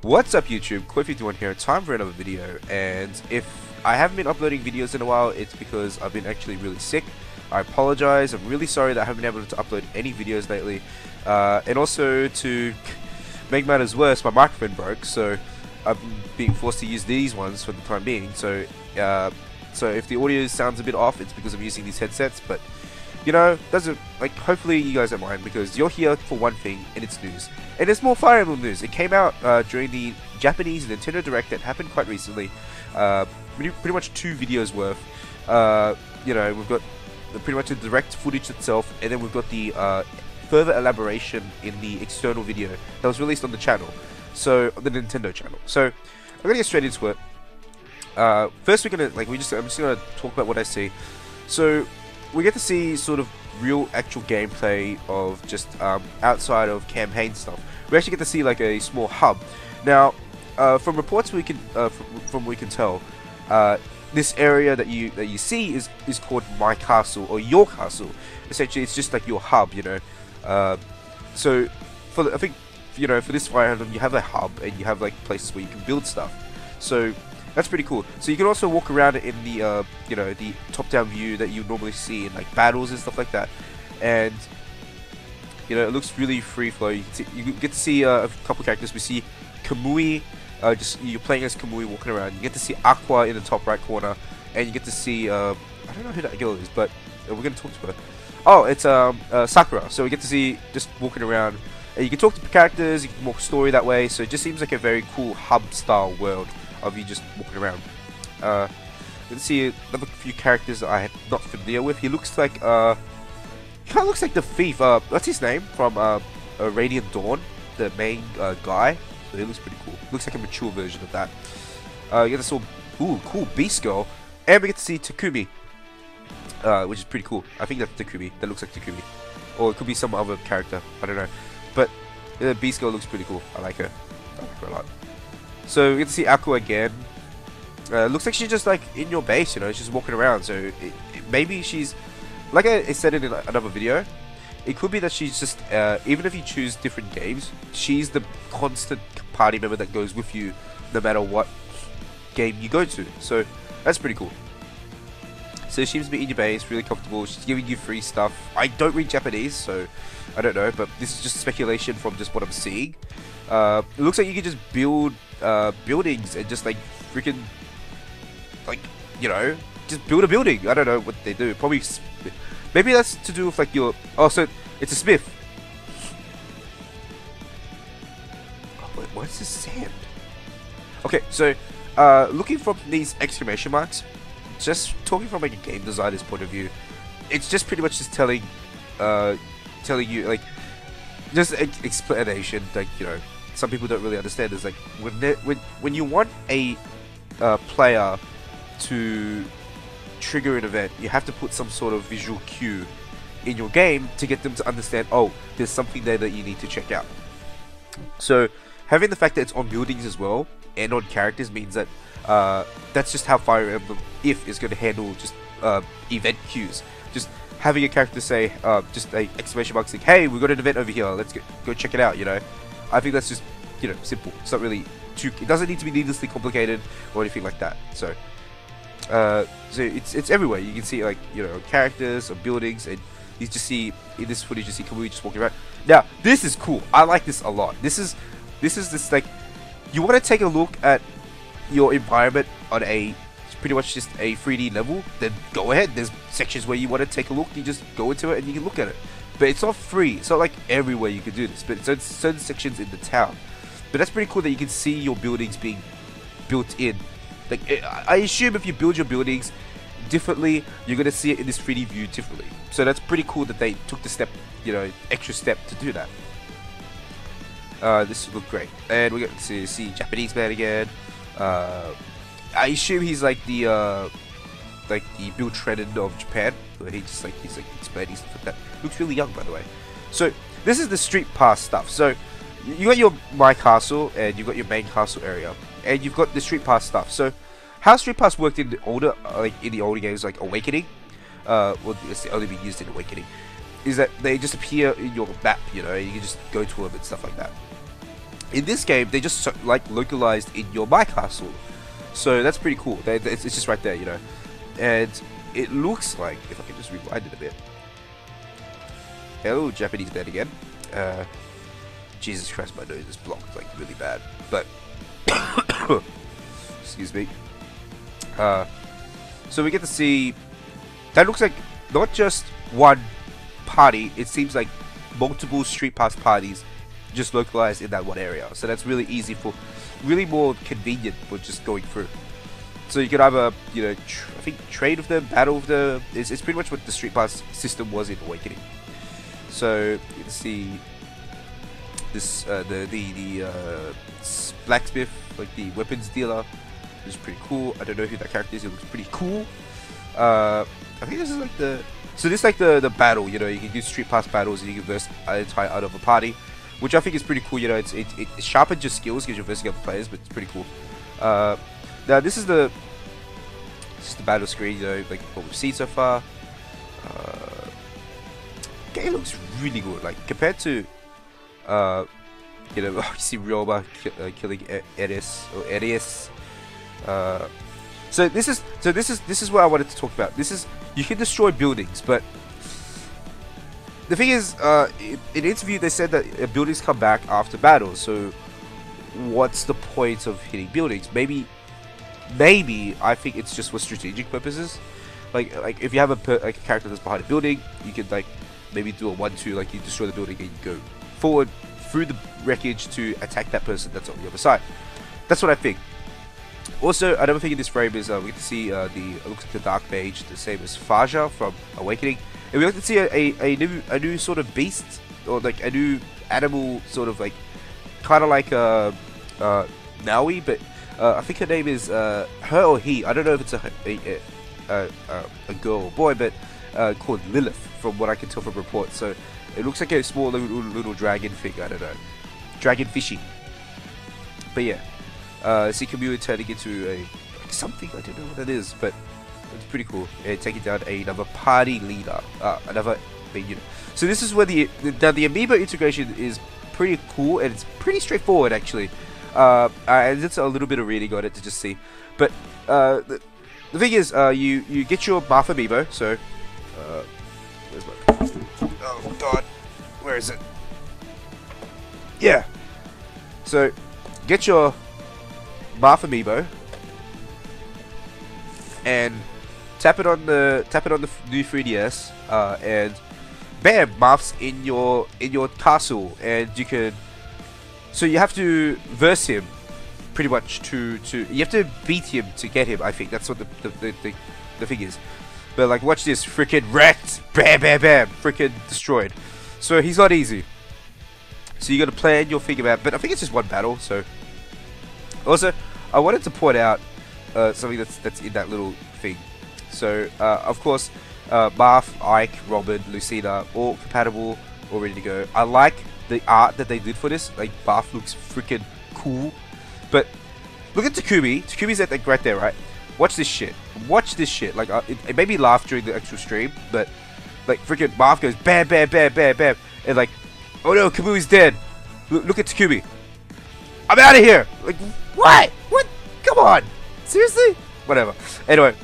What's up YouTube, Koi51 here, time for another video. And if I haven't been uploading videos in a while, it's because I've been actually really sick. I apologize, I'm really sorry that I haven't been able to upload any videos lately. And also, to make matters worse, my microphone broke, so I'm being forced to use these ones for the time being. So if the audio sounds a bit off, it's because I'm using these headsets, but you know, doesn't, like, hopefully you guys don't mind, because you're here for one thing, and it's news. And it's more Fire Emblem news. It came out during the Japanese Nintendo Direct that happened quite recently. Pretty much 2 videos worth. You know, we've got pretty much the direct footage itself, and then we've got the further elaboration in the external video that was released on the channel, so on the Nintendo channel. So I'm gonna get straight into it. First, we're gonna I'm just gonna talk about what I see. So we get to see sort of real actual gameplay of just outside of campaign stuff. We actually get to see like a small hub. Now, from reports we can from we can tell, this area that you see is called My Castle, or Your Castle. Essentially, it's just like your hub, you know. So I think, you know, for this Fire Emblem, you have a hub and you have like places where you can build stuff. So that's pretty cool. So you can also walk around in the you know, the top-down view that you normally see in like battles and stuff like that, and you know, it looks really free flow. You get to see a couple characters. We see Kamui. Just you're playing as Kamui walking around. You get to see Aqua in the top right corner, and you get to see I don't know who that girl is, but we're gonna talk to her. Oh, it's Sakura. So we get to see just walking around. And you can talk to characters. You can walk story that way. So it just seems like a very cool hub-style world of you just walking around. You can see another few characters that I'm not familiar with. He looks like kind of looks like the thief. What's his name from Radiant Dawn, the main guy. So he looks pretty cool. Looks like a mature version of that. You get to see cool Beast Girl, and we get to see Takumi, which is pretty cool. I think that's Takumi. That looks like Takumi, or it could be some other character. I don't know, but Beast Girl looks pretty cool. I like her. I like her a lot. So we get to see Aqua again. Looks like she's just like in your base, you know, she's walking around. So maybe she's, like I said in another video, it could be that she's just, even if you choose different games, she's the constant party member that goes with you no matter what game you go to. So that's pretty cool. So she seems to be in your base, really comfortable. She's giving you free stuff. I don't read Japanese, so I don't know, but this is just speculation from just what I'm seeing. It looks like you can just build buildings and just like freaking, like, you know, just build a building. I don't know what they do. Probably, maybe that's to do with like your, oh, so it's a smith. Oh, wait, what's this sand? Okay, so looking from these exclamation marks, just talking from like a game designer's point of view, it's just pretty much just telling you, like, just explanation, like, you know, some people don't really understand. Is like when you want a player to trigger an event, you have to put some sort of visual cue in your game to get them to understand, oh, there's something there that you need to check out. So having the fact that it's on buildings as well and on characters means that that's just how Fire Emblem is going to handle just event cues. Just having a character say just a exclamation mark saying, hey, we've got an event over here, let's go check it out, you know. I think that's just, you know, simple. It's not really too, it doesn't need to be needlessly complicated or anything like that. So so it's everywhere. You can see, like, you know, characters or buildings, and you just see in this footage, you see Kamui just walking around. Now this is cool. I like this a lot. This is this, like, you want to take a look at your environment on a pretty much just a 3D level, then go ahead. There's sections where you want to take a look, you just go into it and you can look at it. But it's not free. It's not like everywhere you can do this, but it's certain sections in the town. But that's pretty cool that you can see your buildings being built in. Like, I assume if you build your buildings differently, you're gonna see it in this 3D view differently. So that's pretty cool that they took the step, you know, extra step to do that. This look great, and we get to see Japanese man again. I assume he's like the Bill Trinen of Japan, where he's like explaining stuff like that. Looks really young, by the way. So this is the street pass stuff. So you got your My Castle and you've got your main castle area, and you've got the street pass stuff. So how street pass worked in the older games like Awakening, well, it's only been used in Awakening, is that they just appear in your map. You know, you can just go to them and stuff like that. In this game, they just like localized in your my castle, so that's pretty cool. It's just right there, you know, and it looks like, if I can just rewind it a bit. Hello, Japanese bed again. Jesus Christ, my nose is blocked like really bad, but excuse me. So we get to see that looks like not just one party. It seems like multiple street pass parties just localized in that one area. So that's really easy for, really more convenient for just going through. So you can either, you know, I think trade with them, battle with them. It's pretty much what the street pass system was in Awakening. So you can see this the blacksmith, like the weapons dealer, which is pretty cool. I don't know who that character is. It looks pretty cool. I think this is like the, so this is like the battle. You know, you can do street pass battles and you can verse an entire out of a party, which I think is pretty cool. You know, it sharpens your skills because you're versing other players, but it's pretty cool. Now this is the battle screen. You know, like what we've seen so far. Game looks really good. Like compared to, you know, you see Ryoba killing Eris. So this is what I wanted to talk about. This is, you can destroy buildings, but the thing is, in an interview they said that buildings come back after battles. So what's the point of hitting buildings? Maybe I think it's just for strategic purposes. Like if you have a character that's behind a building, you can like maybe do a 1-2, like you destroy the building and you go forward through the wreckage to attack that person that's on the other side. That's what I think. Also, another thing in this frame is we get to see it looks like the Dark Mage, the same as Faja from Awakening, and we get to see a new sort of beast, or like a new animal, sort of like kind of like Naui, but I think her name is her or he. I don't know if it's a girl or boy, but called Lilith, from what I can tell from reports. So it looks like a small little dragon thing. I don't know, dragon fishy. But yeah. See Kamui turning into a something, I don't know what that is, but it's pretty cool. And taking down another party leader, another minion. So this is where the amiibo integration is pretty cool, and it's pretty straightforward actually. And it's a little bit of reading on it to just see. But the thing is, you get your buff amiibo. So where's my? Oh god, where is it? Yeah. So get your Bath amiibo and tap it on the new 3DS, and bam, Bath's in your castle, and you can. So you have to verse him, pretty much to you have to beat him to get him. I think that's what the thing is. But like, watch this, freaking wrecked, bam, bam, bam, freaking destroyed. So he's not easy. So you got to plan your thing about, but I think it's just one battle. So. Also, I wanted to point out something that's in that little thing. So, of course, Marth, Ike, Robin, Lucina, all compatible, all ready to go. I like the art that they did for this. Like, Marth looks freaking cool. But look at Takumi. Takumi's at like right there, right? Watch this shit. Watch this shit. Like, it made me laugh during the actual stream, but like freaking Marth goes bam, bam, bam, bam, bam, and like, oh no, Kamui's dead. Look at Takumi. I'm out of here. Like. What? What? Come on! Seriously? Whatever. Anyway,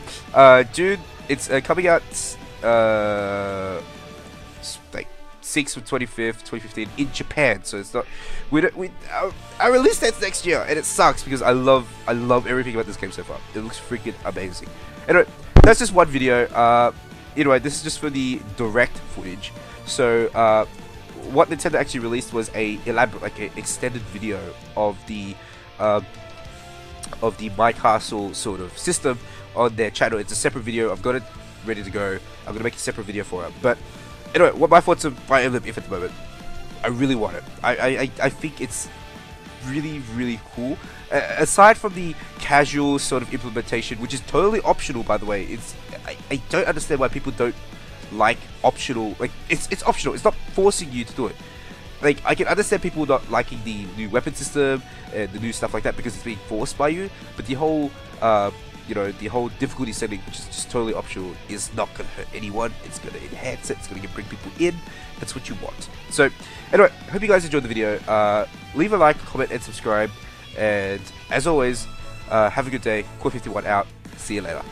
dude, it's coming out like 6th of 25th, 2015 in Japan. So it's not. I release that next year, and it sucks because I love everything about this game so far. It looks freaking amazing. Anyway, that's just one video. Anyway, this is just for the direct footage. So what Nintendo actually released was a elaborate, like an extended video of the My Castle sort of system on their channel. It's a separate video. I've got it ready to go. I'm gonna make a separate video for it. But anyway, what my thoughts of Fire Emblem If at the moment? I really want it. I think it's really cool. Aside from the casual sort of implementation, which is totally optional, by the way. I don't understand why people don't like optional. Like it's optional. It's not forcing you to do it. Like, I can understand people not liking the new weapon system and the new stuff like that because it's being forced by you, but the whole, you know, the whole difficulty setting, which is just totally optional, is not going to hurt anyone. It's going to enhance it. It's going to bring people in. That's what you want. So, anyway, hope you guys enjoyed the video. leave a like, comment, and subscribe. And as always, have a good day. Core 51 out. See you later.